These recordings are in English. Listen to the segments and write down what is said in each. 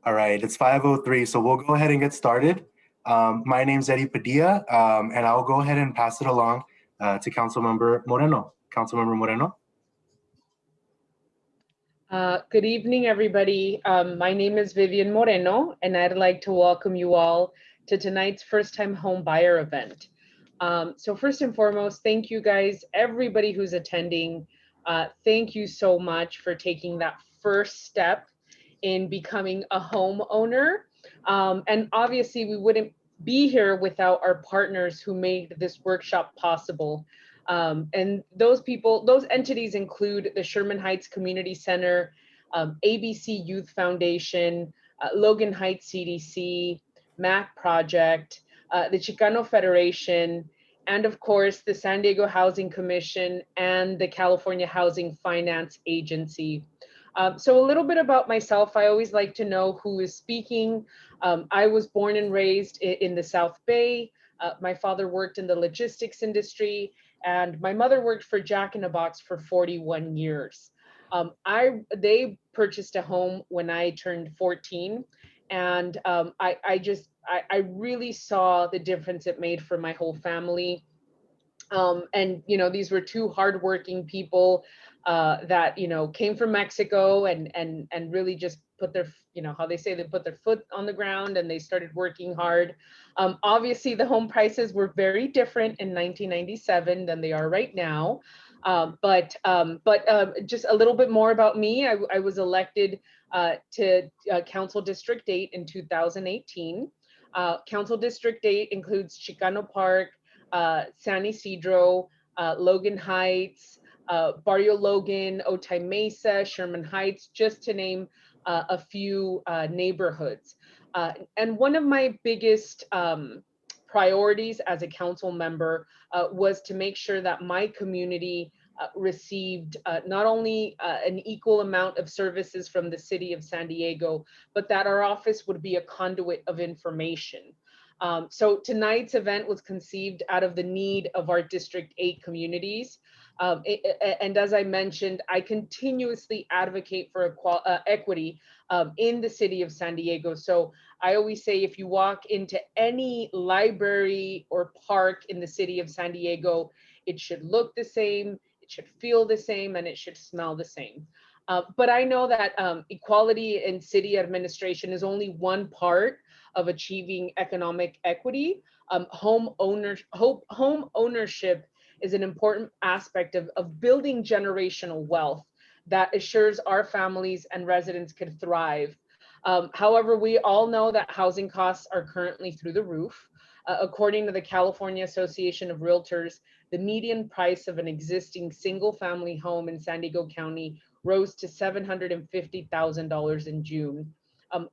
All right, it's 5:03, so we'll go ahead and get started. My name's Eddie Padilla, and I'll go ahead and pass it along to Councilmember Moreno. Councilmember Moreno. Good evening, everybody. My name is Vivian Moreno, and I'd like to welcome you all to tonight's first-time home buyer event. So first and foremost, thank you guys, everybody who's attending. Thank you so much for taking that first step in becoming a homeowner. And obviously, we wouldn't be here without our partners who made this workshop possible. And those entities include the Sherman Heights Community Center, ABC Youth Foundation, Logan Heights CDC, MAC Project, the Chicano Federation, and of course, the San Diego Housing Commission and the California Housing Finance Agency. So a little bit about myself. I always like to know who is speaking. I was born and raised in the South Bay. My father worked in the logistics industry, and my mother worked for Jack in a Box for 41 years. They purchased a home when I turned 14, and I really saw the difference it made for my whole family. And these were two hardworking people that came from Mexico and really just put their, how they say, they put their foot on the ground and they started working hard. Obviously, the home prices were very different in 1997 than they are right now. But just a little bit more about me. I was elected to Council District 8 in 2018. Council District 8 includes Chicano Park, San Isidro, Logan Heights, Barrio Logan, Otay Mesa, Sherman Heights, just to name a few neighborhoods. And one of my biggest priorities as a council member was to make sure that my community received not only an equal amount of services from the city of San Diego, but that our office would be a conduit of information. So tonight's event was conceived out of the need of our District 8 communities. And as I mentioned, I continuously advocate for equity in the city of San Diego. So I always say, if you walk into any library or park in the city of San Diego, it should look the same, it should feel the same, and it should smell the same. But I know that equality in city administration is only one part of achieving economic equity. Home ownership is an important aspect of building generational wealth that assures our families and residents can thrive. However, we all know that housing costs are currently through the roof. According to the California Association of Realtors, the median price of an existing single-family home in San Diego County rose to $750,000 in June.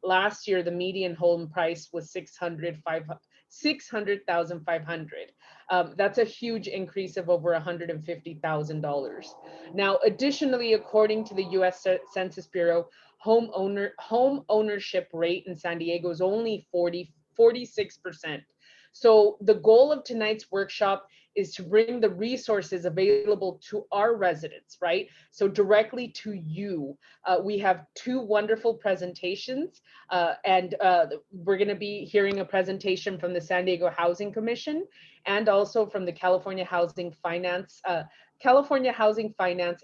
Last year, the median home price was $600,500. That's a huge increase of over $150,000. Now, additionally, according to the U.S. Census Bureau, home ownership rate in San Diego is only 46%. So the goal of tonight's workshop is to bring the resources available to our residents, right? So directly to you. We have two wonderful presentations, and we're gonna be hearing a presentation from the San Diego Housing Commission and also from the California Housing Finance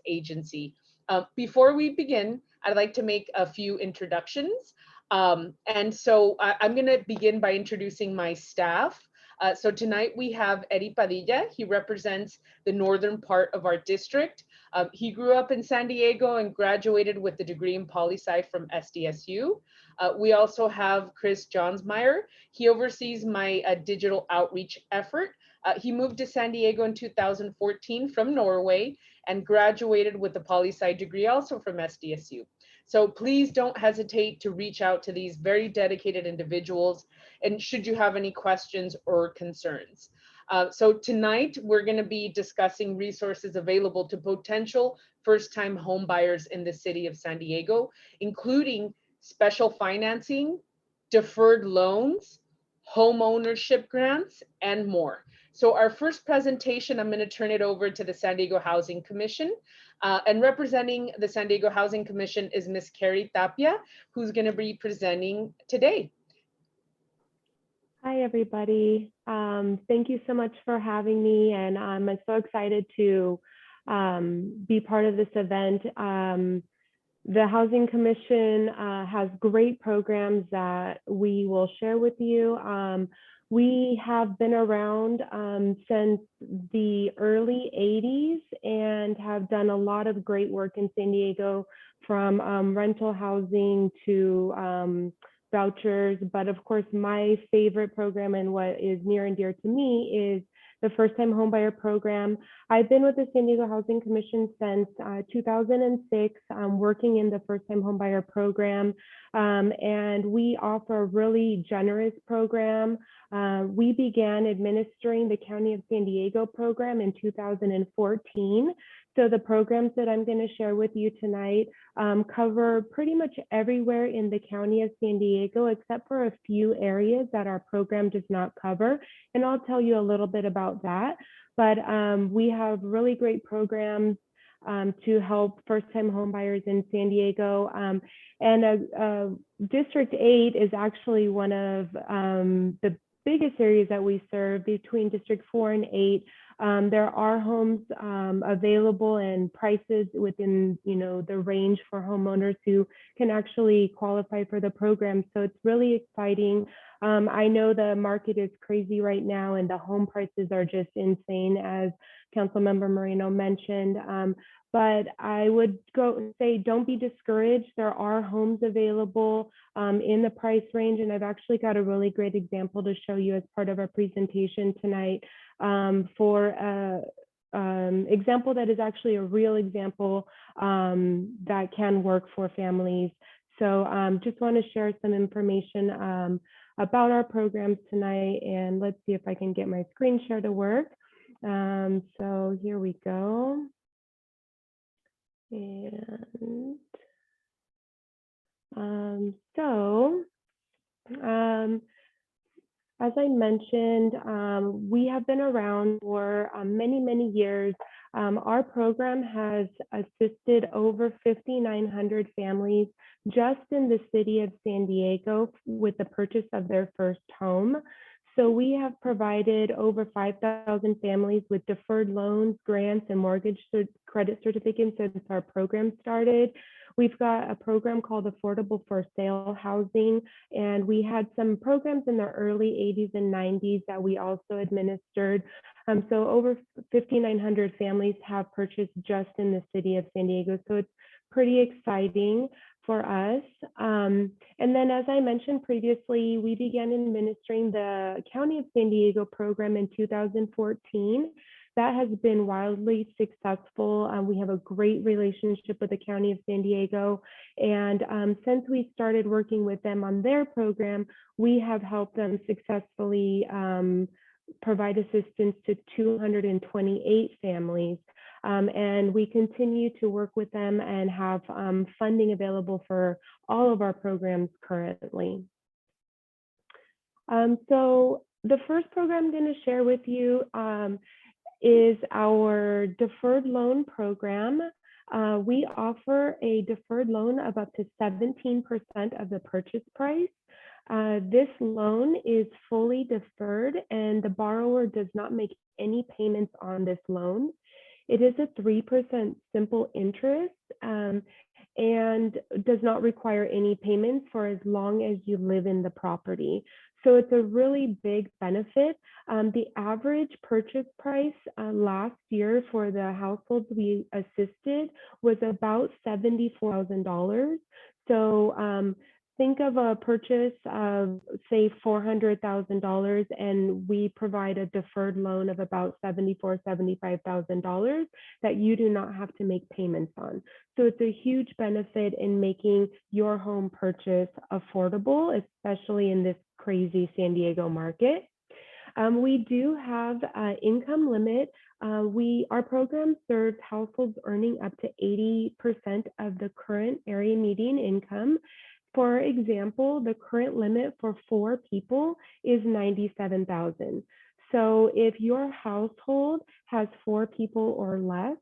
Agency. Before we begin, I'd like to make a few introductions. And so I'm gonna begin by introducing my staff. So tonight we have Eddie Padilla. He represents the northern part of our district. He grew up in San Diego and graduated with a degree in poli-sci from SDSU. We also have Chris Johnsmeyer. He oversees my digital outreach effort. He moved to San Diego in 2014 from Norway and graduated with a poli-sci degree also from SDSU. So please don't hesitate to reach out to these very dedicated individuals, and should you have any questions or concerns. So tonight we're going to be discussing resources available to potential first-time home buyers in the city of San Diego, including special financing, deferred loans, home ownership grants, and more. So our first presentation, I'm going to turn it over to the San Diego Housing Commission. And representing the San Diego Housing Commission is Ms. Carrie Tapia, who's going to be presenting today. Hi, everybody. Thank you so much for having me, and I'm so excited to be part of this event. The Housing Commission has great programs that we will share with you. We have been around since the early 80s and have done a lot of great work in San Diego, from rental housing to vouchers. But of course, my favorite program and what is near and dear to me is the first-time homebuyer program. I've been with the San Diego Housing Commission since 2006, working in the first-time homebuyer program, and we offer a really generous program. We began administering the County of San Diego program in 2014. So the programs that I'm going to share with you tonight cover pretty much everywhere in the County of San Diego, except for a few areas that our program does not cover. And I'll tell you a little bit about that. But we have really great programs to help first-time homebuyers in San Diego. And District 8 is actually one of the biggest areas that we serve. Between District 4 and 8. There are homes available and prices within, the range for homeowners who can actually qualify for the program. So it's really exciting. I know the market is crazy right now and the home prices are just insane, as Councilmember Moreno mentioned. But I would say don't be discouraged. There are homes available in the price range, and I've actually got a really great example to show you as part of our presentation tonight for example that is actually a real example that can work for families. So just want to share some information about our programs tonight, and let's see if I can get my screen share to work. So here we go. And as I mentioned, we have been around for many, many years. Our program has assisted over 5,900 families just in the city of San Diego with the purchase of their first home. So we have provided over 5,000 families with deferred loans, grants, and mortgage credit certificates since our program started. We've got a program called Affordable for Sale Housing, and we had some programs in the early 80s and 90s that we also administered. So over 5,900 families have purchased just in the city of San Diego. So it's pretty exciting for us. And then, as I mentioned previously, we began administering the County of San Diego program in 2014. That has been wildly successful. We have a great relationship with the County of San Diego. And since we started working with them on their program, we have helped them successfully provide assistance to 228 families. And we continue to work with them and have funding available for all of our programs currently. So the first program I'm going to share with you is our deferred loan program. We offer a deferred loan of up to 17% of the purchase price. This loan is fully deferred and the borrower does not make any payments on this loan. It is a 3% simple interest and does not require any payments for as long as you live in the property. So it's a really big benefit. The average purchase price last year for the households we assisted was about $74,000. So think of a purchase of, say, $400,000, and we provide a deferred loan of about $74,000, $75,000 that you do not have to make payments on. So it's a huge benefit in making your home purchase affordable, especially in this crazy San Diego market. We do have an income limit. Our program serves households earning up to 80% of the current area median income. For example, the current limit for 4 people is $97,000. So if your household has 4 people or less,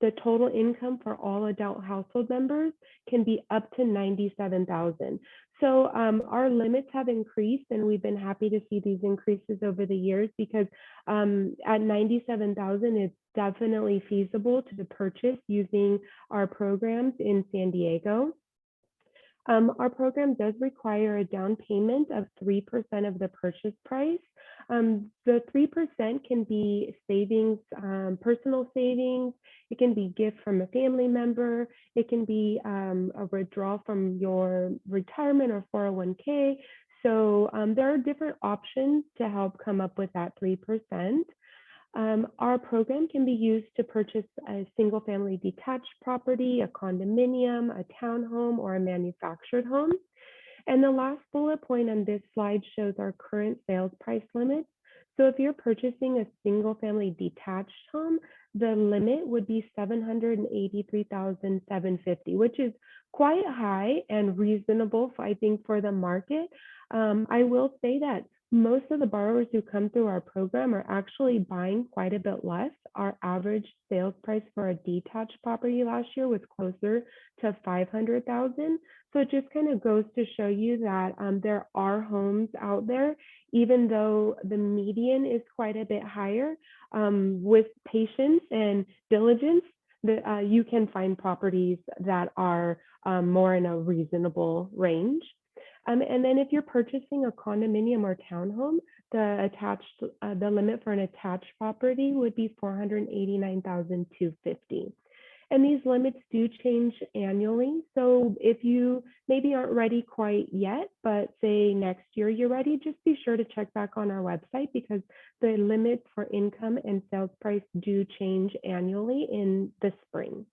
the total income for all adult household members can be up to $97,000. So our limits have increased, and we've been happy to see these increases over the years because at $97,000, it's definitely feasible to purchase using our programs in San Diego. Our program does require a down payment of 3% of the purchase price. The 3% can be savings, personal savings. It can be gift from a family member. It can be a withdrawal from your retirement or 401k. So there are different options to help come up with that 3%. Our program can be used to purchase a single family detached property, a condominium, a townhome, or a manufactured home. And the last bullet point on this slide shows our current sales price limits. So if you're purchasing a single family detached home, the limit would be $783,750, which is quite high and reasonable, I think, for the market. I will say that most of the borrowers who come through our program are actually buying quite a bit less. Our average sales price for a detached property last year was closer to $500,000. So it just kind of goes to show you that there are homes out there, even though the median is quite a bit higher. With patience and diligence, you can find properties that are more in a reasonable range. And then if you're purchasing a condominium or townhome, the limit for an attached property would be $489,250. And these limits do change annually. So if you maybe aren't ready quite yet, but say next year you're ready, just be sure to check back on our website because the limits for income and sales price do change annually in the spring.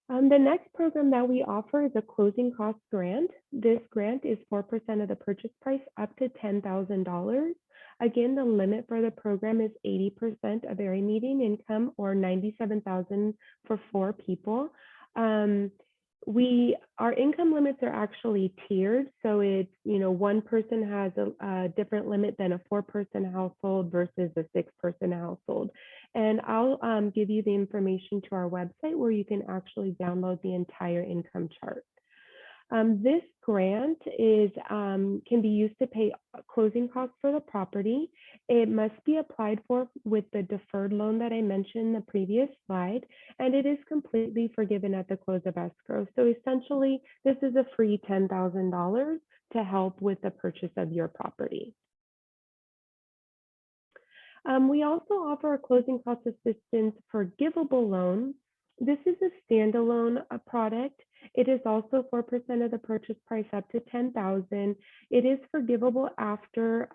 The next program that we offer is a closing cost grant. This grant is 4% of the purchase price up to $10,000. Again, the limit for the program is 80% of area median income or $97,000 for 4 people. Our income limits are actually tiered. So it's, one person has a different limit than a 4-person household versus a 6-person household. And I'll give you the information to our website where you can actually download the entire income chart. This grant can be used to pay closing costs for the property. It must be applied for with the deferred loan that I mentioned in the previous slide, and it is completely forgiven at the close of escrow. So essentially, this is a free $10,000 to help with the purchase of your property. We also offer a closing cost assistance forgivable loan. This is a standalone product. It is also 4% of the purchase price up to $10,000. It is forgivable after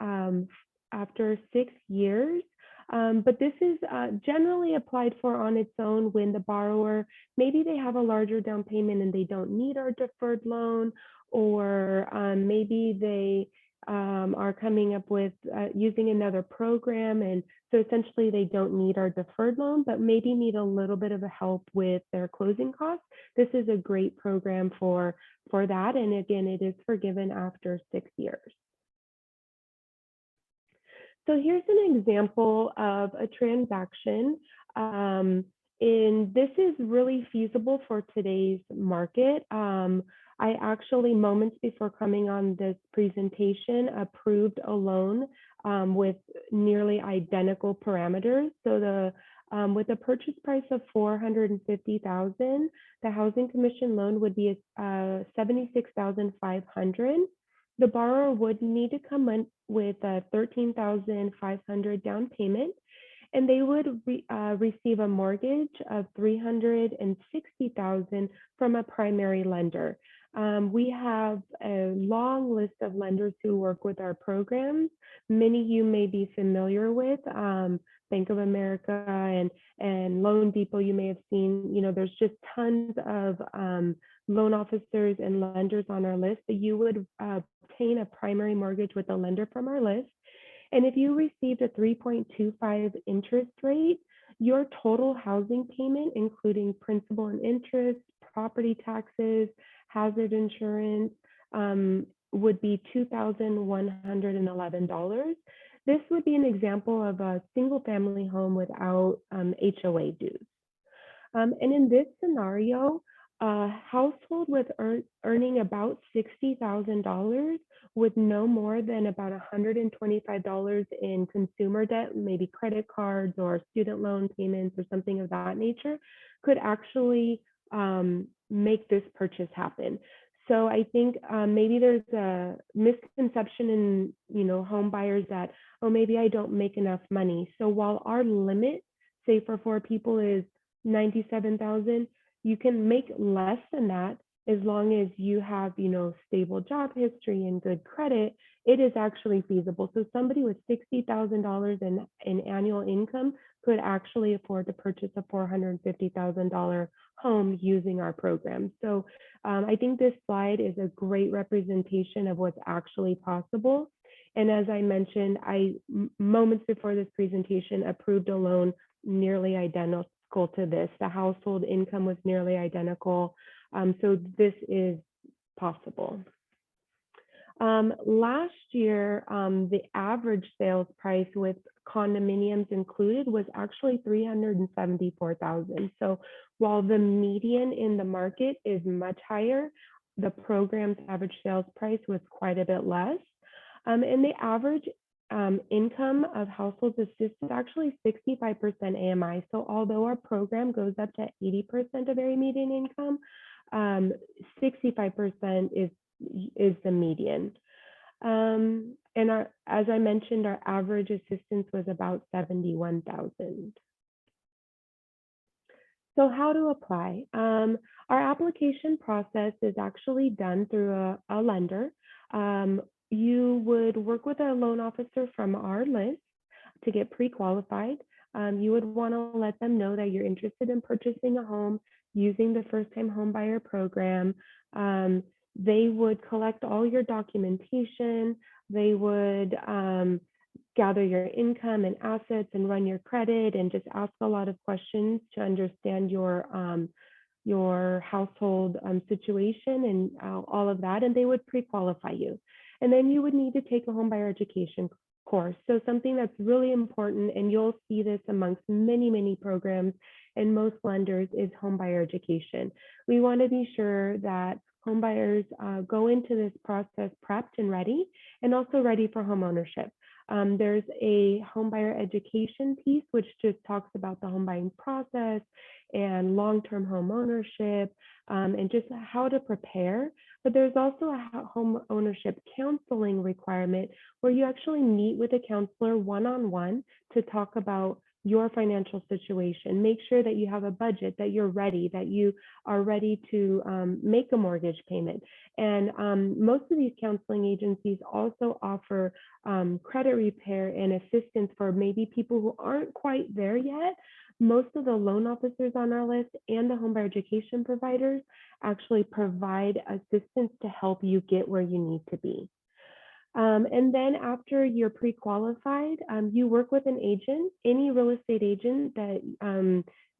6 years. But this is generally applied for on its own when the borrower, maybe they have a larger down payment and they don't need our deferred loan, or maybe they are coming up with using another program, and so essentially they don't need our deferred loan, but maybe need a little bit of a help with their closing costs. This is a great program for that, and again, it is forgiven after 6 years. So here's an example of a transaction. And this is really feasible for today's market. I actually, moments before coming on this presentation, approved a loan with nearly identical parameters. So with a purchase price of $450,000, the Housing Commission loan would be $76,500. The borrower would need to come in with a $13,500 down payment, and they would receive a mortgage of $360,000 from a primary lender. We have a long list of lenders who work with our programs. Many you may be familiar with, Bank of America and Loan Depot. You may have seen, there's just tons of loan officers and lenders on our list. That you would obtain a primary mortgage with a lender from our list. And if you received a 3.25 interest rate, your total housing payment, including principal and interest, property taxes, hazard insurance, would be $2,111. this would be an example of a single family home without HOA dues. And in this scenario, a household with earning about $60,000 with no more than about $125 in consumer debt, maybe credit cards or student loan payments or something of that nature, could actually make this purchase happen. So I think maybe there's a misconception in home buyers that, oh, maybe I don't make enough money. So while our limit, say for 4 people, is $97,000, you can make less than that as long as you have stable job history and good credit. It is actually feasible. So somebody with $60,000 in annual income could actually afford to purchase a $450,000 home using our program. So I think this slide is a great representation of what's actually possible. And as I mentioned, moments before this presentation approved a loan nearly identical to this. The household income was nearly identical. So this is possible. Last year, the average sales price with condominiums included was actually $374,000. So while the median in the market is much higher, the program's average sales price was quite a bit less. And the average income of households assisted actually 65% AMI. So although our program goes up to 80% of area median income, 65% is the median. And as I mentioned, our average assistance was about $71,000. So how to apply? Our application process is actually done through a lender. You would work with a loan officer from our list to get pre-qualified. You would want to let them know that you're interested in purchasing a home using the first-time home buyer program. They would collect all your documentation. They would gather your income and assets and run your credit and just ask a lot of questions to understand your household situation and all of that, and they would pre-qualify you. And then you would need to take a home buyer education course. So something that's really important, and you'll see this amongst many, many programs and most lenders, is home buyer education. We want to be sure that home buyers go into this process prepped and ready, and also ready for home ownership. There's a home buyer education piece, which just talks about the home buying process and long-term home ownership and just how to prepare. But there's also a home ownership counseling requirement where you actually meet with a counselor one-on-one to talk about your financial situation. Make sure that you have a budget, that you're ready, that you are ready to make a mortgage payment. And most of these counseling agencies also offer credit repair and assistance for maybe people who aren't quite there yet. Most of the loan officers on our list and the homebuyer education providers actually provide assistance to help you get where you need to be. And then after you're pre-qualified, you work with an agent, any real estate agent that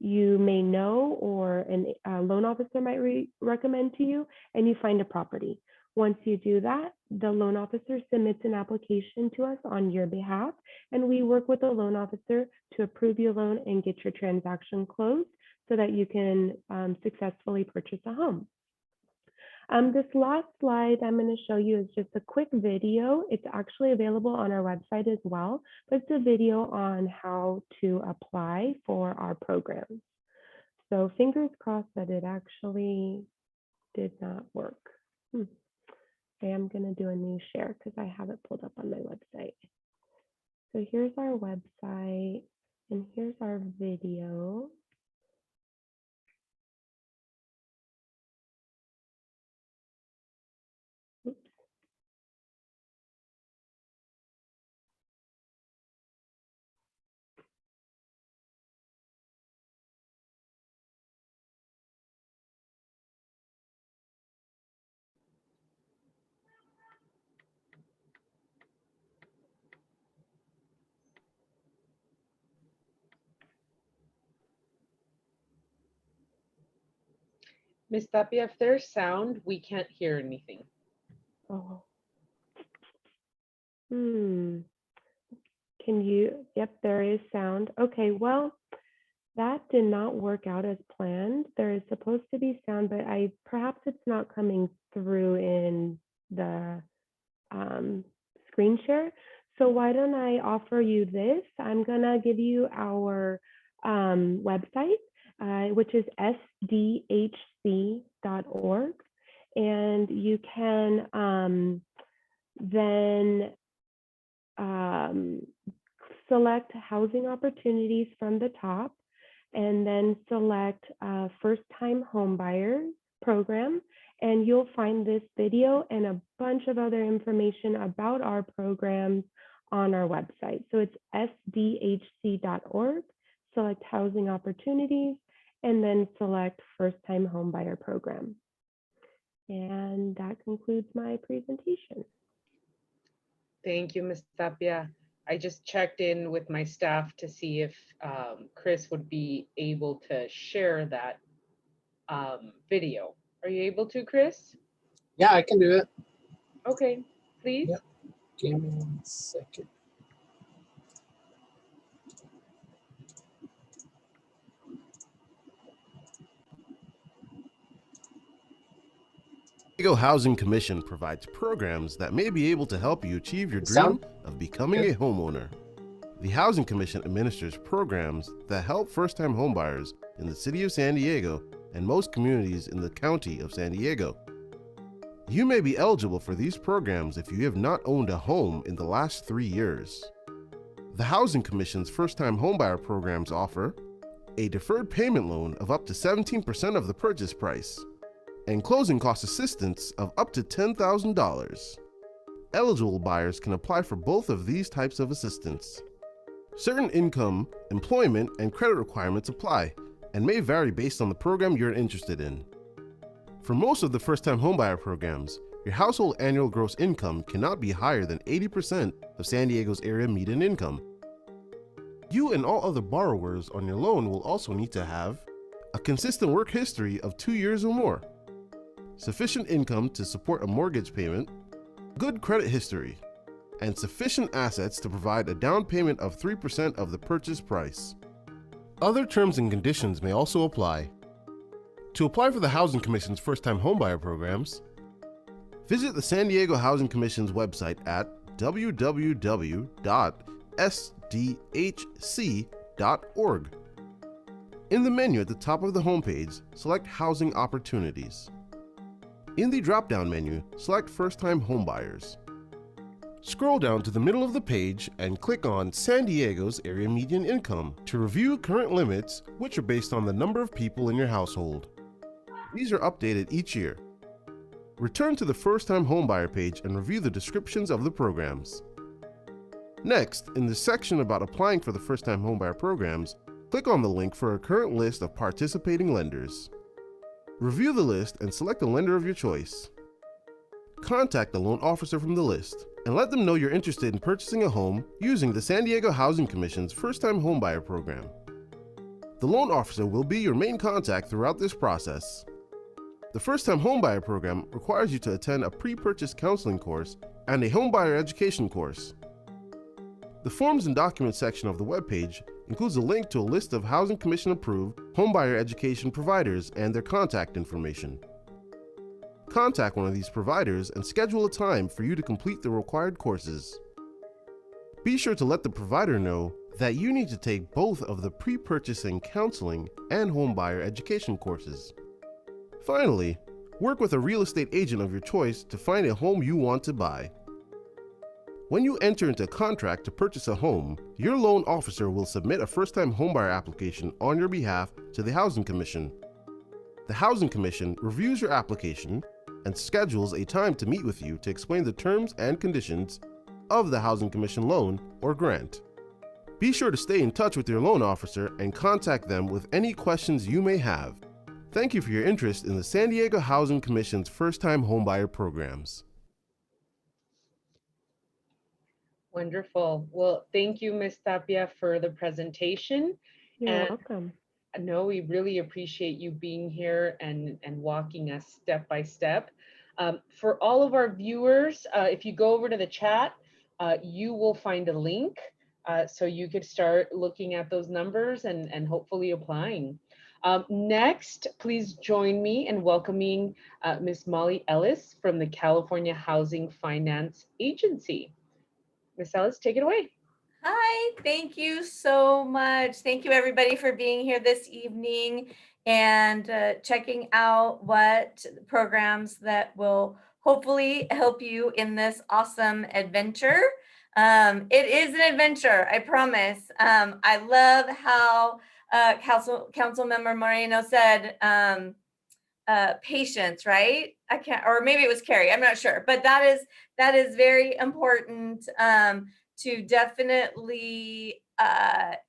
you may know or a loan officer might recommend to you, and you find a property. Once you do that, the loan officer submits an application to us on your behalf, and we work with the loan officer to approve your loan and get your transaction closed so that you can successfully purchase a home. This last slide I'm going to show you is just a quick video. It's actually available on our website as well, but it's a video on how to apply for our programs. So fingers crossed that it actually did not work. Okay, I'm going to do a new share because I have it pulled up on my website. So here's our website and here's our video. Oops. Ms. Tapia, if there's sound, we can't hear anything. Oh. Can you, yep, there is sound. Okay, well, that did not work out as planned. There is supposed to be sound, but perhaps it's not coming through in the screen share. So why don't I offer you this? I'm gonna give you our website, which is sdhc.org. And you can then select housing opportunities from the top, and then select first-time homebuyer program. And you'll find this video and a bunch of other information about our programs on our website. So it's sdhc.org, select housing opportunities, and then select first-time homebuyer program. And that concludes my presentation. Thank you, Ms. Tapia. I just checked in with my staff to see if Chris would be able to share that video. Are you able to, Chris? Yeah, I can do it. Okay, please. Yep. Give me 1 second. San Diego Housing Commission provides programs that may be able to help you achieve your dream Sound of becoming good? a homeowner. The Housing Commission administers programs that help first-time homebuyers in the city of San Diego and most communities in the county of San Diego. You may be eligible for these programs if you have not owned a home in the last 3 years. The Housing Commission's first-time homebuyer programs offer a deferred payment loan of up to 17% of the purchase price, and closing cost assistance of up to $10,000. Eligible buyers can apply for both of these types of assistance. Certain income, employment, and credit requirements apply and may vary based on the program you're interested in. For most of the first-time homebuyer programs, your household annual gross income cannot be higher than 80% of San Diego's area median income. You and all other borrowers on your loan will also need to have a consistent work history of 2 years or more, sufficient income to support a mortgage payment, good credit history, and sufficient assets to provide a down payment of 3% of the purchase price. Other terms and conditions may also apply. To apply for the Housing Commission's first-time homebuyer programs, visit the San Diego Housing Commission's website at www.sdhc.org. In the menu at the top of the homepage, select Housing Opportunities. In the drop-down menu, select First-Time Homebuyers. Scroll down to the middle of the page and click on San Diego's Area Median Income to review current limits, which are based on the number of people in your household. These are updated each year. Return to the First-Time Homebuyer page and review the descriptions of the programs. Next, in the section about applying for the First-Time Homebuyer programs, click on the link for a current list of participating lenders. Review the list and select a lender of your choice. Contact the loan officer from the list and let them know you're interested in purchasing a home using the San Diego Housing Commission's first-time homebuyer program. The loan officer will be your main contact throughout this process. The first-time homebuyer program requires you to attend a pre-purchase counseling course and a homebuyer education course. The Forms and Documents section of the webpage includes a link to a list of Housing Commission-approved homebuyer education providers and their contact information. Contact one of these providers and schedule a time for you to complete the required courses. Be sure to let the provider know that you need to take both of the pre-purchasing counseling and homebuyer education courses. Finally, work with a real estate agent of your choice to find a home you want to buy. When you enter into a contract to purchase a home, your loan officer will submit a first-time homebuyer application on your behalf to the Housing Commission. The Housing Commission reviews your application and schedules a time to meet with you to explain the terms and conditions of the Housing Commission loan or grant. Be sure to stay in touch with your loan officer and contact them with any questions you may have. Thank you for your interest in the San Diego Housing Commission's first-time homebuyer programs. Wonderful. Well, thank you, Ms. Tapia, for the presentation. You're And welcome. no, we really appreciate you being here and walking us step by step. For all of our viewers, if you go over to the chat, you will find a link So you could start looking at those numbers and hopefully applying. Next, please join me in welcoming Ms. Molly Ellis from the California Housing Finance Agency. Ms. Ellis, take it away. Hi, thank you so much. Thank you everybody for being here this evening and checking out what programs that will hopefully help you in this awesome adventure. It is an adventure, I promise. I love how Councilmember Moreno said patience, right? I can't, or maybe it was Carrie, I'm not sure, but that is very important to definitely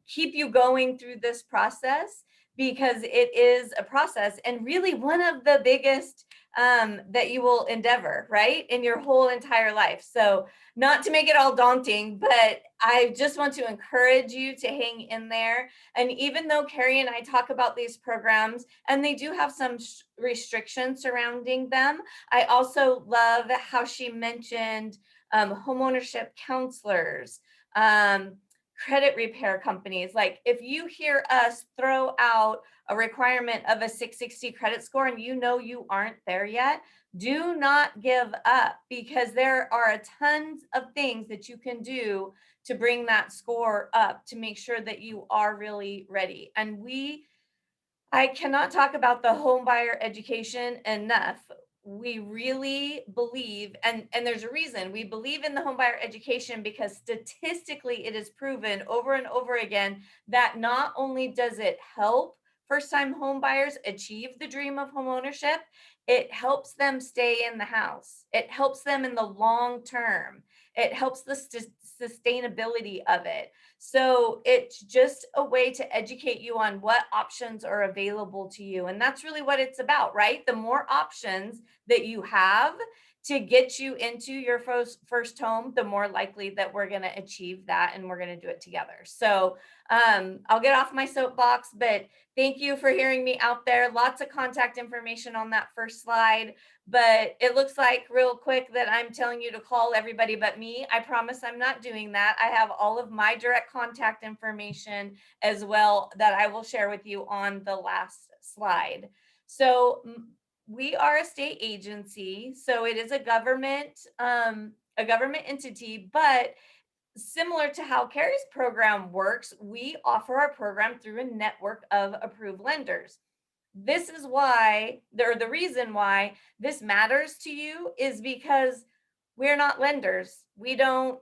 keep you going through this process, because it is a process and really one of the biggest that you will endeavor, right, in your whole entire life. So not to make it all daunting, but I just want to encourage you to hang in there. And even though Carrie and I talk about these programs and they do have some restrictions surrounding them, I also love how she mentioned homeownership counselors, credit repair companies. Like if you hear us throw out a requirement of a 660 credit score and you know you aren't there yet, do not give up, because there are tons of things that you can do to bring that score up to make sure that you are really ready. And I cannot talk about the home buyer education enough. We really believe, and there's a reason we believe in the home buyer education, because statistically it is proven over and over again that not only does it help first-time home buyers achieve the dream of home ownership, it helps them stay in the house. It helps them in the long term. It helps the sustainability of it. So it's just a way to educate you on what options are available to you. And that's really what it's about, right? The more options that you have to get you into your first home, the more likely that we're going to achieve that, and we're going to do it together. So I'll get off my soapbox, but thank you for hearing me out there. Lots of contact information on that first slide, but it looks like real quick that I'm telling you to call everybody but me. I promise I'm not doing that. I have all of my direct contact information as well that I will share with you on the last slide. So we are a state agency, so it is a government entity, but similar to how Carrie's program works, we offer our program through a network of approved lenders. This is why, or the reason why this matters to you is because we're not lenders. We don't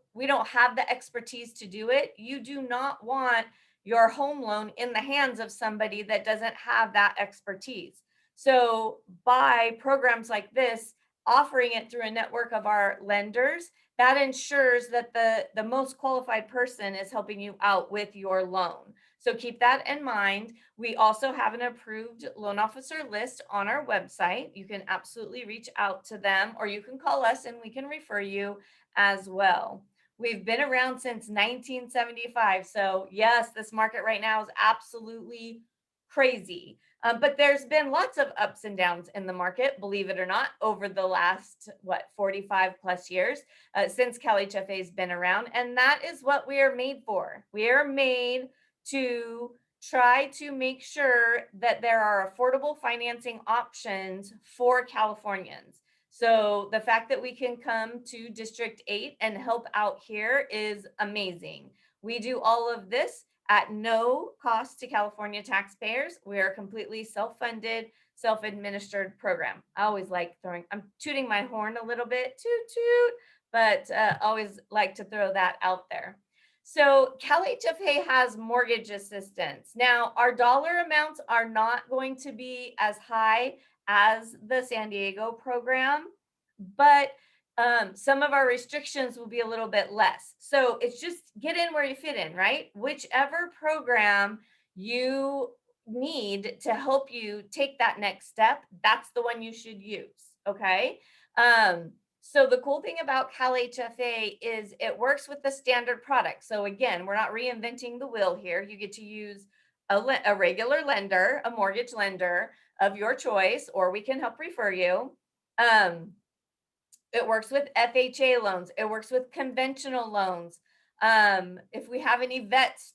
have the expertise to do it. You do not want your home loan in the hands of somebody that doesn't have that expertise. So by programs like this, offering it through a network of our lenders, that ensures that the most qualified person is helping you out with your loan. So keep that in mind. We also have an approved loan officer list on our website. You can absolutely reach out to them, or you can call us and we can refer you as well. We've been around since 1975. So yes, this market right now is absolutely crazy. But there's been lots of ups and downs in the market, believe it or not, over the last, 45 plus years since CalHFA has been around. And that is what we are made for. We are made to try to make sure that there are affordable financing options for Californians. So the fact that we can come to District 8 and help out here is amazing. We do all of this at no cost to California taxpayers. We are a completely self-funded, self-administered program. I always like I'm tooting my horn a little bit, toot toot, but always like to throw that out there. So CalHFA has mortgage assistance. Now, our dollar amounts are not going to be as high as the San Diego program, but some of our restrictions will be a little bit less. So it's just get in where you fit in, right? Whichever program you need to help you take that next step, that's the one you should use, okay? So the cool thing about CalHFA is it works with the standard product. So again, we're not reinventing the wheel here. You get to use a regular lender, a mortgage lender of your choice, or we can help refer you. It works with FHA loans. It works with conventional loans. If we have any vets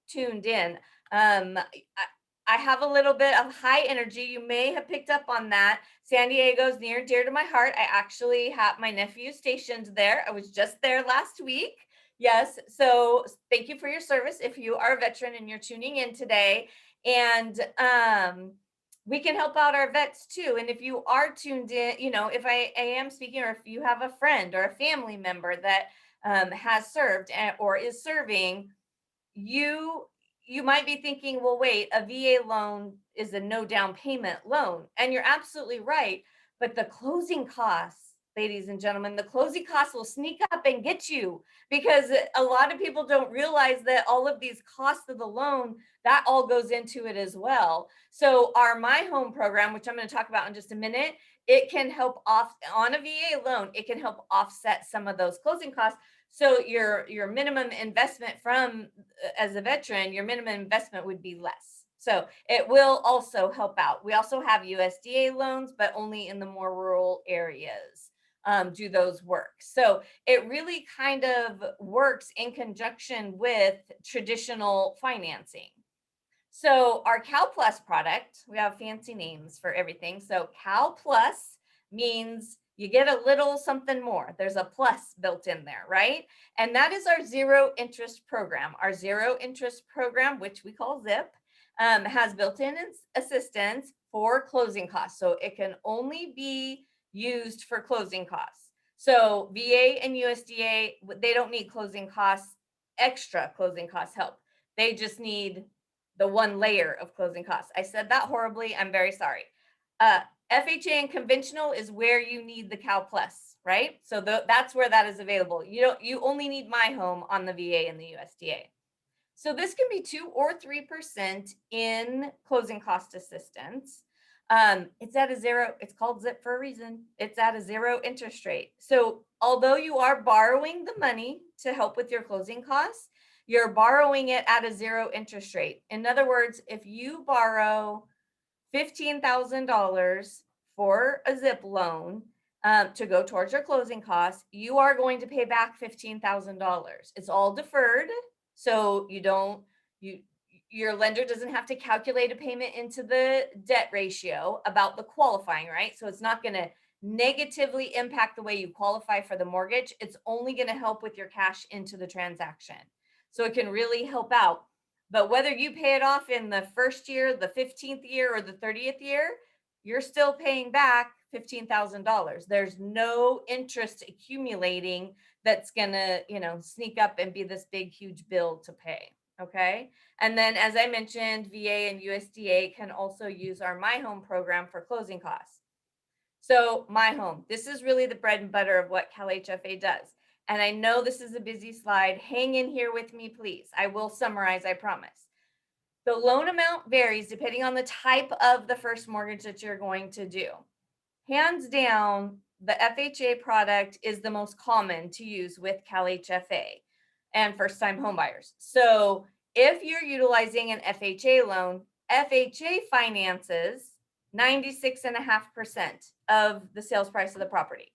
tuned in, I have a little bit of high energy. You may have picked up on that. San Diego's near and dear to my heart. I actually have my nephew stationed there. I was just there last week. Yes, so thank you for your service if you are a veteran and you're tuning in today. And we can help out our vets too. And if you are tuned in, you know, if I am speaking, or if you have a friend or a family member that has served or is serving, you might be thinking, well, wait, a VA loan is a no down payment loan. And you're absolutely right. But the closing costs, ladies and gentlemen, the closing costs will sneak up and get you, because a lot of people don't realize that all of these costs of the loan, that all goes into it as well. So our My Home program, which I'm going to talk about in just a minute, it can help off on a VA loan. It can help offset some of those closing costs. So your minimum investment from, as a veteran, your minimum investment would be less. So it will also help out. We also have USDA loans, but only in the more rural areas do those work. So it really kind of works in conjunction with traditional financing. So our CalPLUS product, we have fancy names for everything. So CalPLUS means you get a little something more. There's a plus built in there, right? And that is our zero interest program. Our zero interest program, which we call ZIP, has built-in assistance for closing costs. So it can only be used for closing costs. So VA and USDA, they don't need closing costs, extra closing costs help. They just need the one layer of closing costs. I said that horribly. I'm very sorry. FHA and conventional is where you need the CalPLUS, right? So that's where that is available. You only need My Home on the VA and the USDA. So this can be 2 or 3% in closing cost assistance. It's at a zero. It's called ZIP for a reason. It's at a zero interest rate. So although you are borrowing the money to help with your closing costs, you're borrowing it at a zero interest rate. In other words, if you borrow $15,000 for a ZIP loan to go towards your closing costs, you are going to pay back $15,000. It's all deferred, so your lender doesn't have to calculate a payment into the debt ratio about the qualifying, right? So it's not going to negatively impact the way you qualify for the mortgage. It's only going to help with your cash into the transaction. So it can really help out. But whether you pay it off in the first year, the 15th year, or the 30th year, you're still paying back $15,000. There's no interest accumulating that's gonna, sneak up and be this big, huge bill to pay. Okay. And then, as I mentioned, VA and USDA can also use our My Home program for closing costs. So My Home, this is really the bread and butter of what CalHFA does. And I know this is a busy slide. Hang in here with me, please. I will summarize, I promise. The loan amount varies depending on the type of the first mortgage that you're going to do. Hands down, the FHA product is the most common to use with CalHFA and first-time homebuyers. So if you're utilizing an FHA loan, FHA finances 96.5% of the sales price of the property.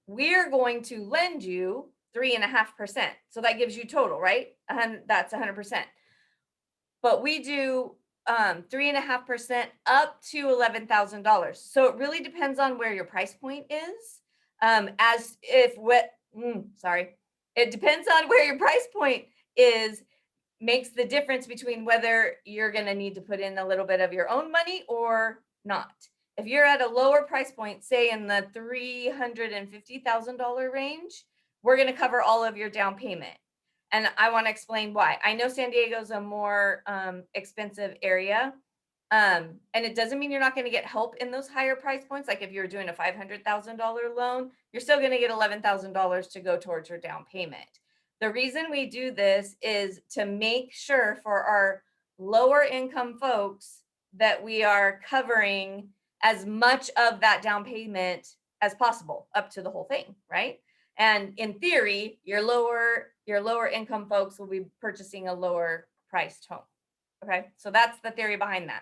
We're going to lend you 3.5%. So that gives you total, right? That's 100%. But we do 3.5% up to $11,000. So it really depends on where your price point is. It depends on where your price point is, makes the difference between whether you're going to need to put in a little bit of your own money or not. If you're at a lower price point, say in the $350,000 range, we're going to cover all of your down payment. And I want to explain why. I know San Diego is a more expensive area. And it doesn't mean you're not going to get help in those higher price points. Like if you're doing a $500,000 loan, you're still going to get $11,000 to go towards your down payment. The reason we do this is to make sure for our lower income folks that we are covering as much of that down payment as possible up to the whole thing, right? And in theory, your lower income folks will be purchasing a lower priced home. Okay, so that's the theory behind that.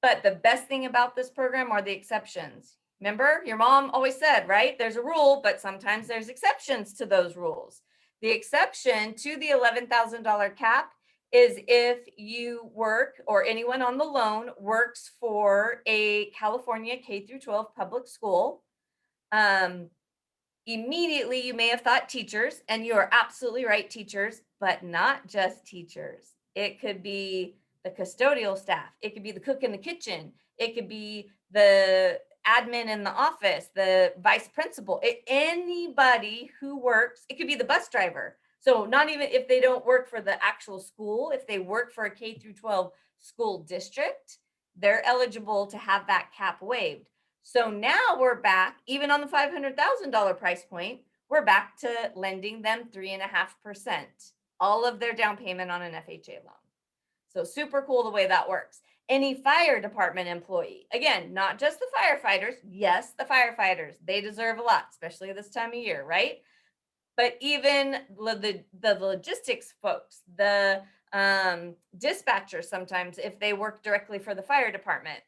But the best thing about this program are the exceptions. Remember, your mom always said, right? There's a rule, but sometimes there's exceptions to those rules. The exception to the $11,000 cap is if you work, or anyone on the loan works for a California K through 12 public school. Immediately, you may have thought teachers, and you are absolutely right, teachers, but not just teachers. It could be the custodial staff. It could be the cook in the kitchen. It could be the admin in the office, the vice principal, anybody who works. It could be the bus driver. So not even if they don't work for the actual school, if they work for a K through 12 school district, they're eligible to have that cap waived. So now we're back, even on the $500,000 price point, we're back to lending them 3.5%, all of their down payment on an FHA loan. So super cool the way that works. Any fire department employee, again, not just the firefighters. Yes, the firefighters, they deserve a lot, especially this time of year, right? But even the logistics folks, the dispatchers, sometimes if they work directly for the fire department,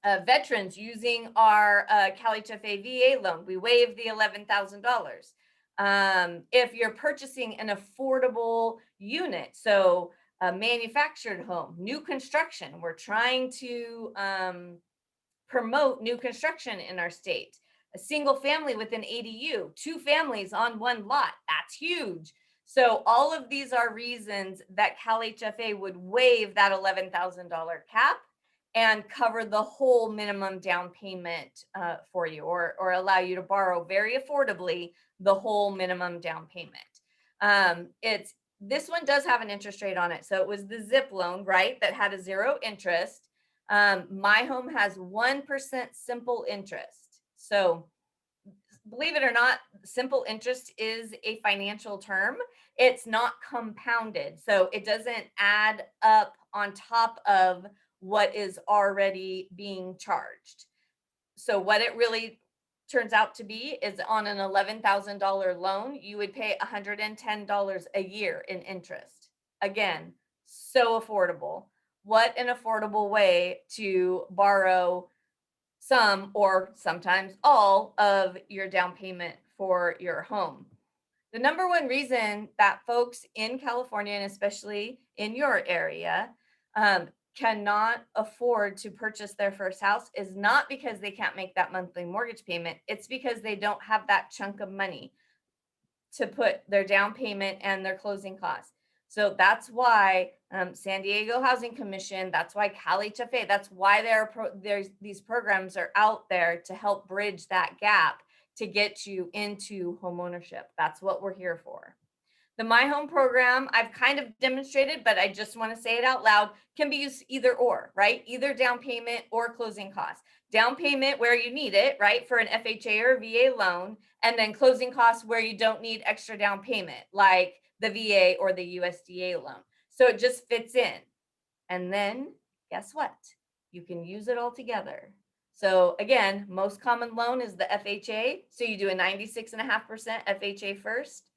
veterans using our CalHFA VA loan, we waive the $11,000. If you're purchasing an affordable unit, so a manufactured home, new construction, we're trying to promote new construction in our state. A single family with an ADU, 2 families on 1 lot, that's huge. So all of these are reasons that CalHFA would waive that $11,000 cap and cover the whole minimum down payment for you, or allow you to borrow very affordably the whole minimum down payment. This one does have an interest rate on it. So it was the ZIP loan, right, that had a 0 interest. My home has 1% simple interest. So believe it or not, simple interest is a financial term. It's not compounded. So it doesn't add up on top of what is already being charged. So what it really turns out to be is on an $11,000 loan, you would pay $110 a year in interest. Again, so affordable. What an affordable way to borrow some or sometimes all of your down payment for your home. The number one reason that folks in California, and especially in your area, cannot afford to purchase their first house is not because they can't make that monthly mortgage payment. It's because they don't have that chunk of money to put their down payment and their closing costs. So that's why San Diego Housing Commission, that's why CalHFA, that's why there's these programs are out there to help bridge that gap to get you into homeownership. That's what we're here for. The My Home program, I've kind of demonstrated, but I just want to say it out loud, can be used either or, right? Either down payment or closing costs. Down payment where you need it, right? For an FHA or VA loan, and then closing costs where you don't need extra down payment, like the VA or the USDA loan. So it just fits in. And then guess what? You can use it all together. So again, most common loan is the FHA. So you do a 96.5% FHA first,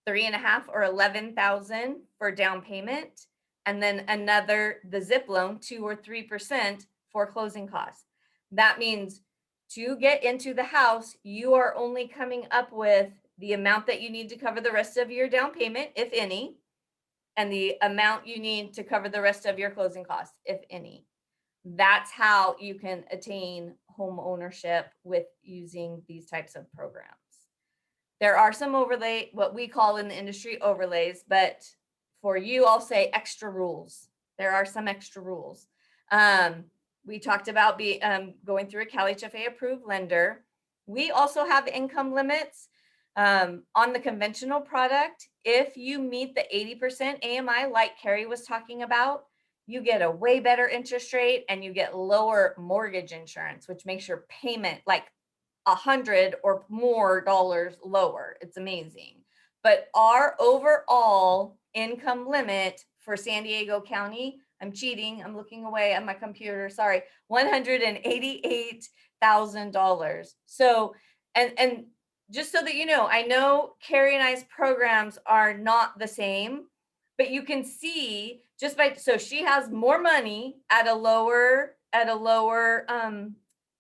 3.5 or 11,000 for down payment, and then another, the ZIP loan, 2 or 3% for closing costs. That means to get into the house, you are only coming up with the amount that you need to cover the rest of your down payment, if any, and the amount you need to cover the rest of your closing costs, if any. That's how you can attain home ownership with using these types of programs. There are some overlay, what we call in the industry overlays, but for you, I'll say extra rules. There are some extra rules. We talked about going through a CalHFA approved lender. We also have income limits on the conventional product. If you meet the 80% AMI, like Carrie was talking about, you get a way better interest rate and you get lower mortgage insurance, which makes your payment like $100 or more lower. It's amazing. But our overall income limit for San Diego County, I'm cheating, I'm looking away at my computer, sorry, $188,000. So, and just so that you know, I know Carrie and I's programs are not the same, but you can see just by, so she has more money at a lower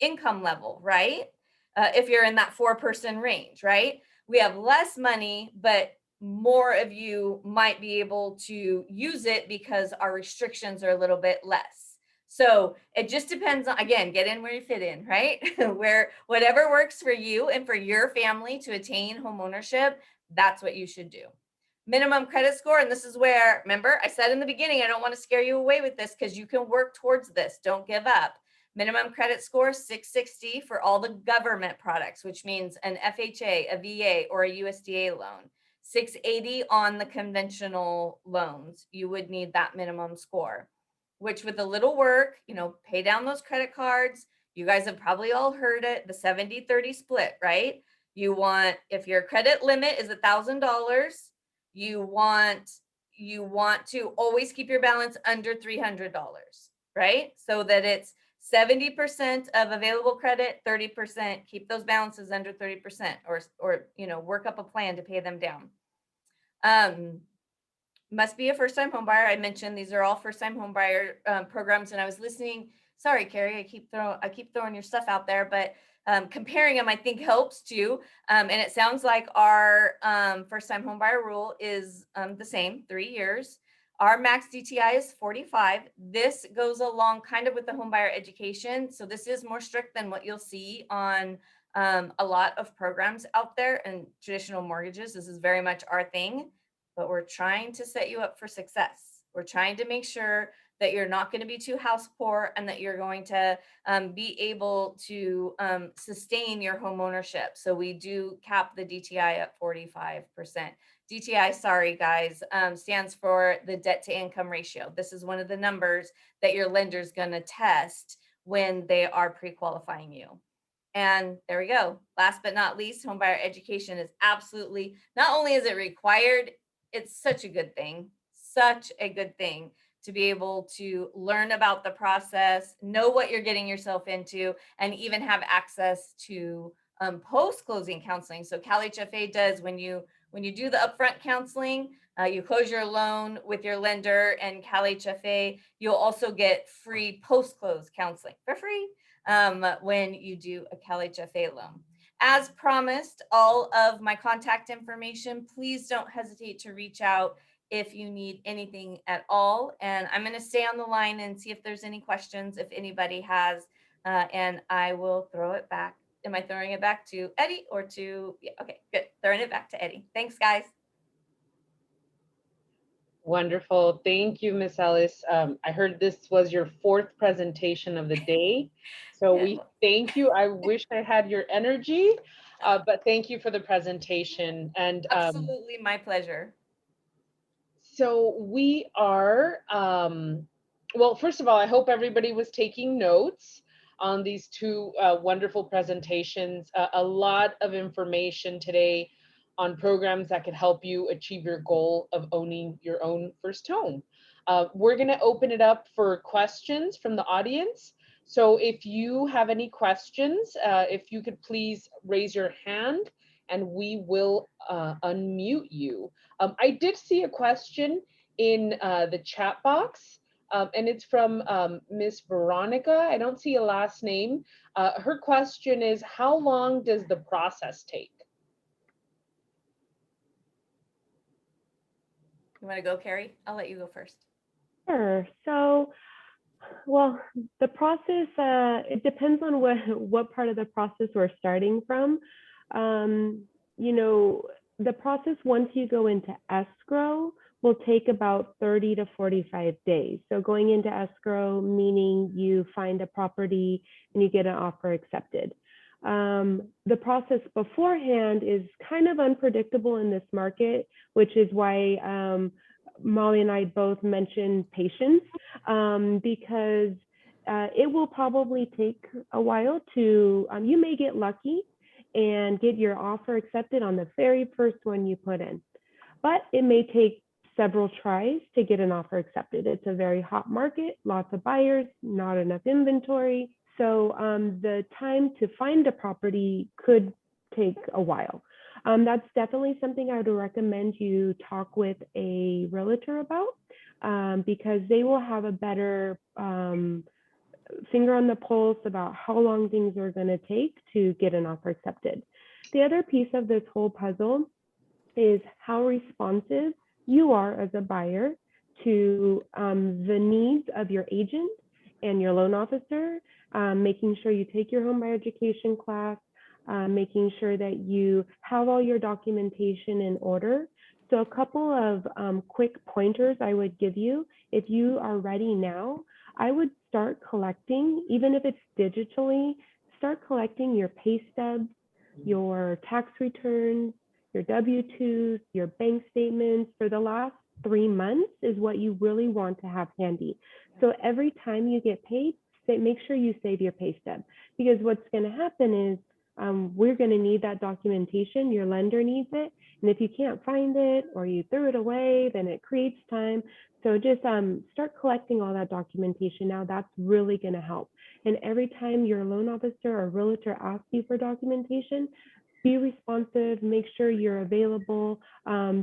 income level, right? If you're in that 4-person range, right? We have less money, but more of you might be able to use it because our restrictions are a little bit less. So it just depends on, again, get in where you fit in, right? Where whatever works for you and for your family to attain homeownership, that's what you should do. Minimum credit score, and this is where, remember, I said in the beginning, I don't want to scare you away with this because you can work towards this. Don't give up. Minimum credit score, 660 for all the government products, which means an FHA, a VA, or a USDA loan. 680 on the conventional loans. You would need that minimum score, which with a little work, you know, pay down those credit cards. You guys have probably all heard it, the 70-30 split, right? You want, if your credit limit is $1,000, you want to always keep your balance under $300, right? So that it's 70% of available credit, 30%, keep those balances under 30%, or you know, work up a plan to pay them down. Must be a first-time home buyer. I mentioned these are all first-time home buyer programs, and I was listening. Sorry, Carrie, I keep throwing your stuff out there, but comparing them I think helps too. And it sounds like our first-time home buyer rule is the same, 3 years. Our max DTI is 45. This goes along kind of with the home buyer education. So this is more strict than what you'll see on a lot of programs out there and traditional mortgages. This is very much our thing, but we're trying to set you up for success. We're trying to make sure that you're not going to be too house poor and that you're going to be able to sustain your home ownership. So we do cap the DTI at 45%. DTI, sorry guys, stands for the debt to income ratio. This is one of the numbers that your lender's going to test when they are pre-qualifying you. And there we go. Last but not least, homebuyer education is absolutely, not only is it required, it's such a good thing to be able to learn about the process, know what you're getting yourself into, and even have access to post-closing counseling. So CalHFA does, when you do the upfront counseling, you close your loan with your lender and CalHFA, you'll also get free post-close counseling for free when you do a CalHFA loan. As promised, all of my contact information, please don't hesitate to reach out if you need anything at all. And I'm going to stay on the line and see if there's any questions, if anybody has, and I will throw it back. Am I throwing it back to Eddie or to, yeah, okay, good. Throwing it back to Eddie. Thanks, guys. Wonderful. Thank you, Miss Ellis. I heard this was your 4th presentation of the day. So Yeah. we thank you. I wish I had your energy, but thank you for the presentation. And absolutely my pleasure. so we are, well, first of all, I hope everybody was taking notes on these 2 wonderful presentations. A lot of information today on programs that could help you achieve your goal of owning your own first home. We're going to open it up for questions from the audience. So if you have any questions, if you could please raise your hand and we will unmute you. I did see a question in the chat box, and it's from Miss Veronica. I don't see a last name. Her question is, how long does the process take? You want to go, Carrie? I'll let you go first. Sure. So, well, the process, it depends on what part of the process we're starting from. You know, the process, once you go into escrow, will take about 30 to 45 days. So going into escrow, meaning you find a property and you get an offer accepted. The process beforehand is kind of unpredictable in this market, which is why Molly and I both mentioned patience, because it will probably take a while to, you may get lucky and get your offer accepted on the very first one you put in, but it may take several tries to get an offer accepted. It's a very hot market, lots of buyers, not enough inventory. So the time to find a property could take a while. That's definitely something I would recommend you talk with a realtor about, because they will have a better finger on the pulse about how long things are going to take to get an offer accepted. The other piece of this whole puzzle is how responsive you are as a buyer to the needs of your agent and your loan officer, making sure you take your home buyer education class, making sure that you have all your documentation in order. So a couple of quick pointers I would give you. If you are ready now, I would start collecting, even if it's digitally, start collecting your pay stubs, your tax returns, your W-2s, your bank statements for the last 3 months is what you really want to have handy. So every time you get paid, make sure you save your pay stub, because what's going to happen is we're going to need that documentation. Your lender needs it. And if you can't find it or you threw it away, then it creates time. So just start collecting all that documentation now. That's really going to help. And every time your loan officer or realtor asks you for documentation, be responsive, make sure you're available,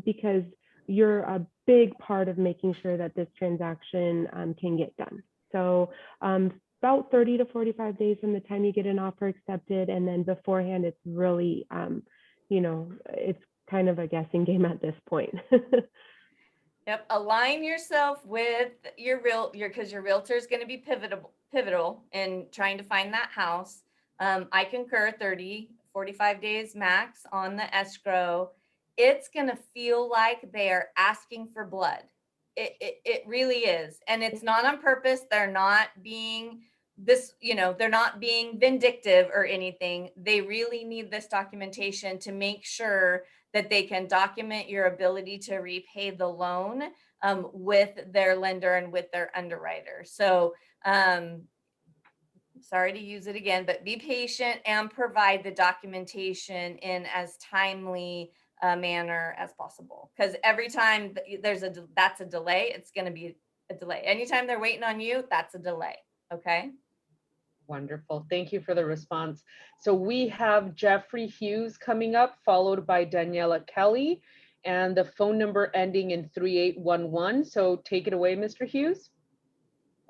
because you're a big part of making sure that this transaction can get done. So about 30 to 45 days from the time you get an offer accepted, and then beforehand, it's really, you know, it's kind of a guessing game at this point. Yep, align yourself with your because your realtor is going to be pivotal in trying to find that house. I concur, 30, 45 days max on the escrow. It's going to feel like they are asking for blood. It really is. And it's not on purpose. They're not being they're not being vindictive or anything. They really need this documentation to make sure that they can document your ability to repay the loan with their lender and with their underwriter. So sorry to use it again, but be patient and provide the documentation in as timely a manner as possible. Because every time that's a delay, it's going to be a delay. Anytime they're waiting on you, that's a delay. Okay. Wonderful. Thank you for the response. So we have Jeffrey Hughes coming up, followed by Daniela Kelly, and the phone number ending in 3811. So take it away, Mr. Hughes.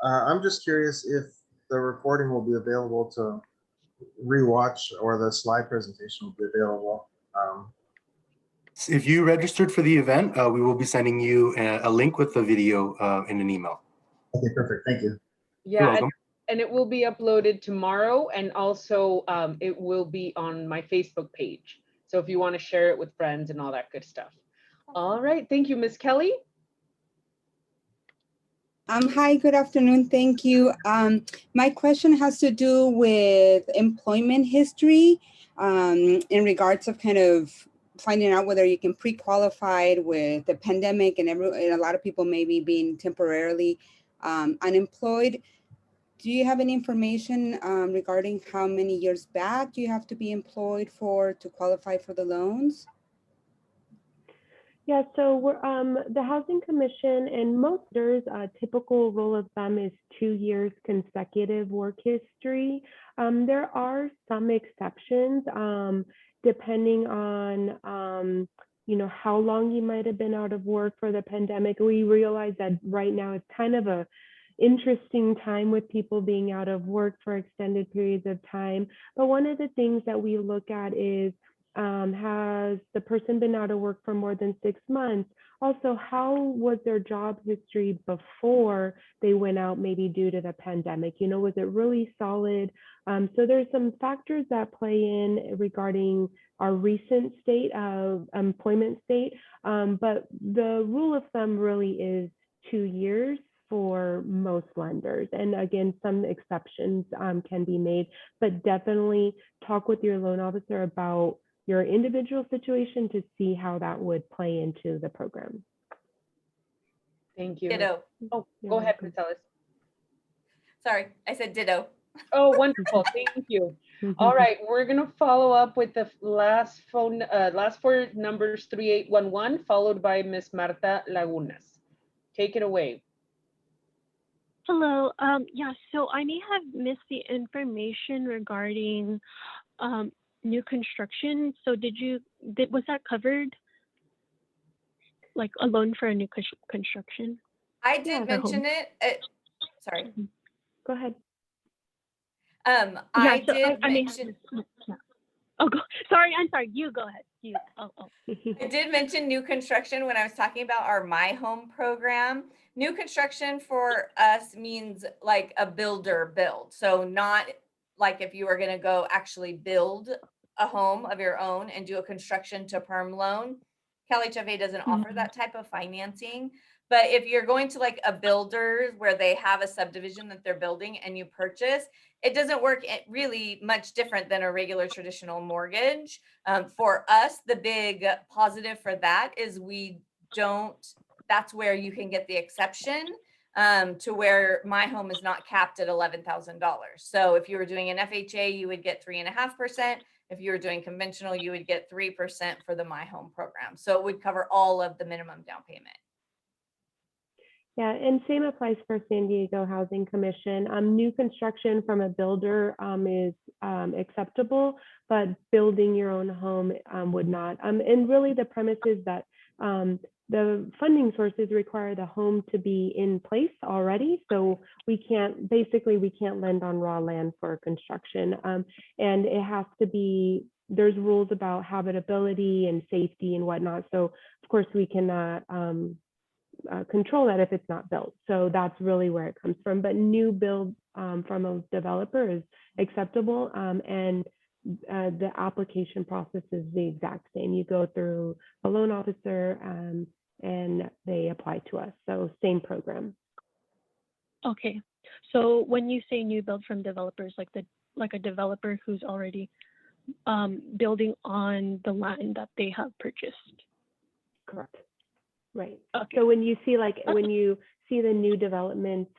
I'm just curious if the recording will be available to rewatch, or the slide presentation will be available. If you registered for the event, we will be sending you a link with the video in an email. Okay, perfect. Thank you. You're Yeah, welcome. and it will be uploaded tomorrow, and also it will be on my Facebook page. So if you want to share it with friends and all that good stuff. All right, thank you, Ms. Kelly. Hi, good afternoon. Thank you. My question has to do with employment history in regards of kind of finding out whether you can pre-qualified with the pandemic and a lot of people maybe being temporarily unemployed. Do you have any information regarding how many years back you have to be employed to qualify for the loans? Yeah, so we're, the Housing Commission and most lenders, typical rule of thumb is 2 years consecutive work history. There are some exceptions depending on you know, how long you might have been out of work for the pandemic. We realize that right now it's kind of a interesting time with people being out of work for extended periods of time. But one of the things that we look at is, has the person been out of work for more than 6 months? Also, how was their job history before they went out, maybe due to the pandemic? You know, was it really solid? So there's some factors that play in regarding our recent state of employment state. But the rule of thumb really is 2 years for most lenders. And again, some exceptions can be made, but definitely talk with your loan officer about your individual situation to see how that would play into the program. Thank you. Ditto. Oh, go ahead, Ms. Ellis. Sorry, I said ditto. Oh, wonderful. Thank you. All right, we're going to follow up with the last four numbers, 3811, followed by Ms. Marta Lagunas. Take it away. Hello. Yeah, so I may have missed the information regarding new construction. So was that covered? Like a loan for a new construction? I did mention it. Sorry. Go ahead. I did mention. Oh, sorry, I'm sorry. You go ahead. You. Oh. I did mention new construction when I was talking about our My Home program. New construction for us means like a builder build. So not like if you were going to go actually build a home of your own and do a construction to perm loan. CalHFA doesn't offer that type of financing. But if you're going to like a builder where they have a subdivision that they're building and you purchase, it doesn't work really much different than a regular traditional mortgage. For us, the big positive for that is that's where you can get the exception to where My Home is not capped at $11,000. So if you were doing an FHA, you would get 3.5%. If you were doing conventional, you would get 3% for the My Home program. So it would cover all of the minimum down payment. Yeah, and same applies for San Diego Housing Commission. New construction from a builder is acceptable, but building your own home would not. And really the premise is that the funding sources require the home to be in place already. So we can't lend on raw land for construction. And it has to be, there's rules about habitability and safety and whatnot. So of course we cannot control that if it's not built. So that's really where it comes from. But new build from a developer is acceptable, and the application process is the exact same. You go through a loan officer and they apply to us. So same program. Okay. So when you say new build from developers, like a developer who's already building on the land that they have purchased. Correct. Right. Okay. So when you see when you see the new developments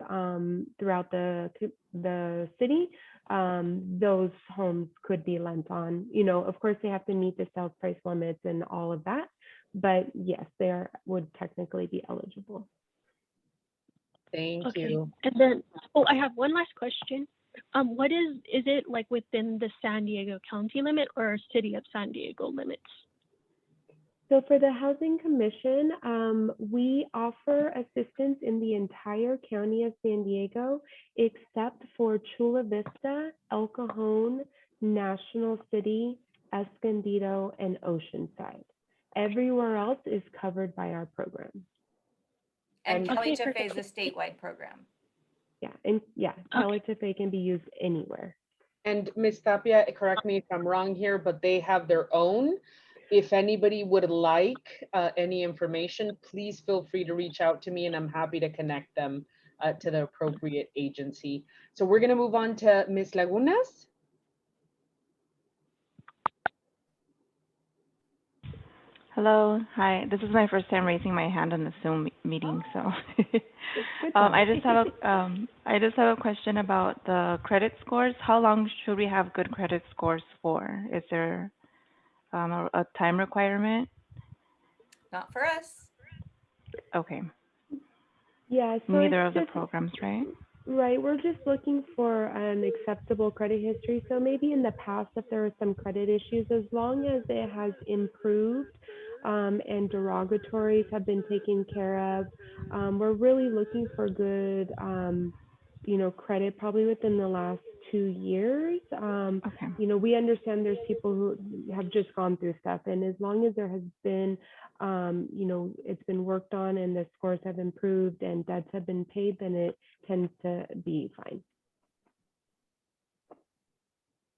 throughout the city, those homes could be lent on. You know, of course, they have to meet the sales price limits and all of that. But yes, would technically be eligible. Thank Okay. you. And then, I have one last question. What is it like within the San Diego County limit or City of San Diego limits? So for the Housing Commission, we offer assistance in the entire county of San Diego, except for Chula Vista, El Cajon, National City, Escondido, and Oceanside. Everywhere else is covered by our program. And Okay, CalHFA is a statewide program. Yeah, and yeah, CalHFA can be used anywhere. And Ms. Tapia, correct me if I'm wrong here, but they have their own. If anybody would like any information, please feel free to reach out to me and I'm happy to connect them to the appropriate agency. So we're gonna move on to Ms. Lagunas. Hello, hi. This is my first time raising my hand on the Zoom meeting, so I just have a question about the credit scores. How long should we have good credit scores for? Is there a time requirement? Not for us. Okay. Yeah, so Neither of the programs, right? Right, we're just looking for an acceptable credit history. So maybe in the past, if there were some credit issues, as long as it has improved and derogatories have been taken care of, we're really looking for good, credit probably within the last 2 years. Okay. We understand there's people who have just gone through stuff, and as long as there has been, it's been worked on and the scores have improved and debts have been paid, then it tends to be fine.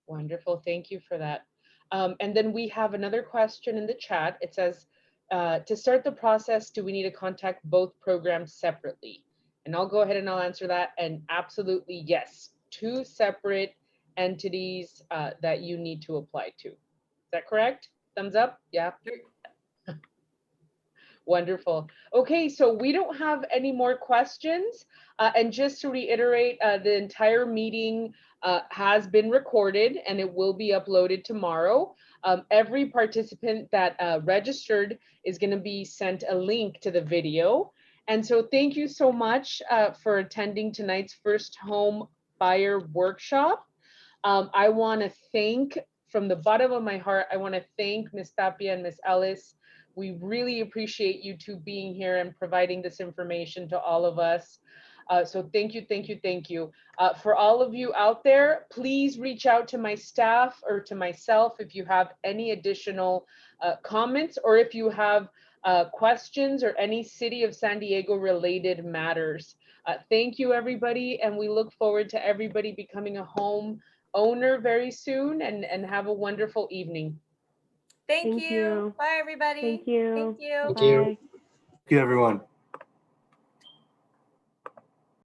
Wonderful, thank you for that. And then we have another question in the chat. It says, to start the process, do we need to contact both programs separately? And I'll go ahead and I'll answer that. And absolutely, yes, 2 separate entities that you need to apply to. Is that correct? Thumbs up? Yeah. Wonderful. Okay, so we don't have any more questions. And just to reiterate, the entire meeting has been recorded and it will be uploaded tomorrow. Every participant that registered is going to be sent a link to the video. And so thank you so much for attending tonight's first home buyer workshop. I want to thank, from the bottom of my heart, I want to thank Ms. Tapia and Ms. Ellis. We really appreciate you two being here and providing this information to all of us. So thank you, thank you, thank you. For all of you out there, please reach out to my staff or to myself if you have any additional comments, or if you have questions or any City of San Diego related matters. Thank you, everybody, and we look forward to everybody becoming a home owner very soon, and have a wonderful evening. Thank Thank you. you. Bye, everybody. Thank you. Thank you. Thank you. Bye. Thank you, everyone.